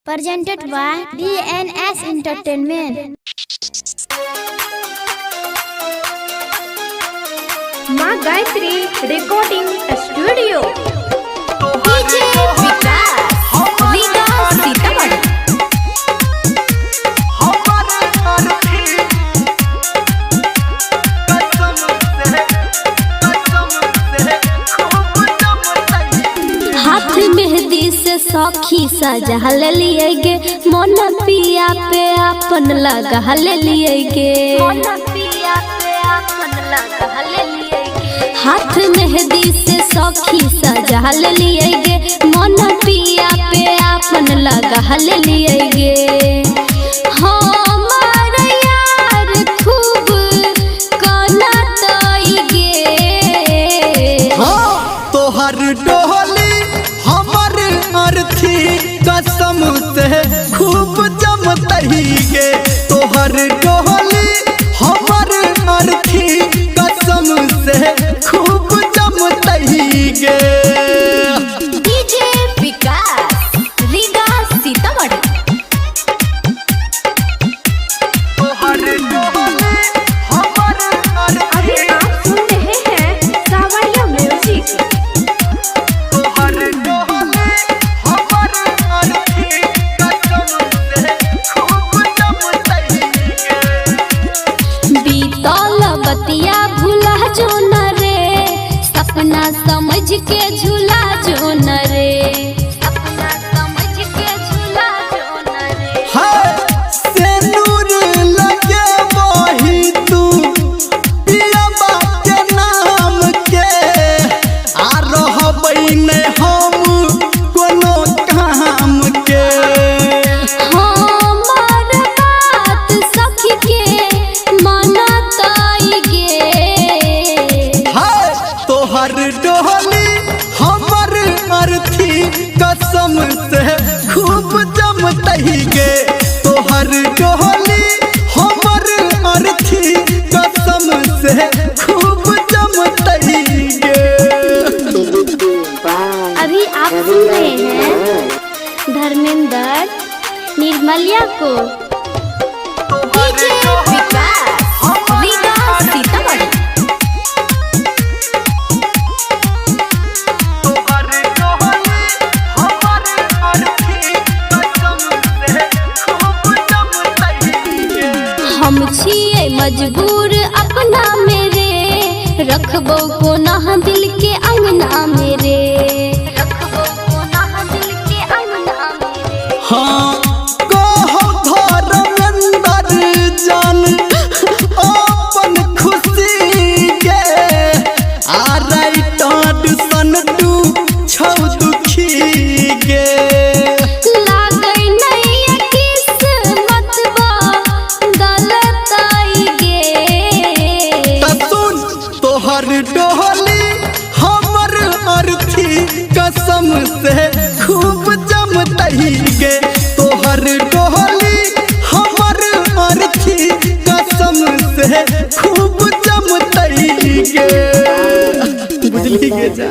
Presented by DNS Entertainment. माँ Gayatri recording studio. DJ विकास रीगा सीतामढ़ी। हाथ मेहंदी से सखी सजा ले लिए गे, मन पिया पे अपन लगा ले लिए गे। हाथ मेहंदी से सखी सजा ले लिए गे, मन पिया पे अपन लगा ले लिए गे। हमार यार खूब कनतई गे। तोहर डोली हमर अर्थी कसम से खूब जमतही गे। तोहर डोली हमर अर्थी कसम से खूब जमतही गे। DJ विकास रीगा सीतामढ़ी। तोहर डोली हमर अर्थी आप सुन रहे हैं सावरिया म्यूजिक। तोहर डोली हमर अर्थी कसम से खूब जमतही गे। बीतल बतिया भूला जो न रे, सपना समझ के झूला जो न रे। सपना समझ के झूला जो न रे। सेनूर लगे वही तू पियबा के नाम के, आ रहबै ने हम कोनो काम के। हमार बात सखी के मनतई गे। तोहर डोली हमर अर्थी कसम से खूब जमतही गे। तोहर डोली हमर अर्थी कसम से खूब जमतही गे। अभी आप सुन रहे हैं धर्मेंद्र निर्मलिया को। DJ विकास रीगा सीतामढ़ी। तोहर डोली हमर अर्थी कसम से खूब जमतही गे। हम छिए मजबूर अपना मेरे, रखबो कोना दिल के अंगना मेरे। रखबो कोना दिल के अंगना मेरे। हाँ कहो धर्मेंद्र जान अपन खुशी के, आ राइट सन तू छौ दुखी गे। लागै नहीं किस्मत बा गलतई गे। सुन तोहर डोली हमर अर्थी कसम से खूब जमतही गे। तोहर डोली हमर अर्थी कसम से खूब जमतही गे। बुझली गे जा।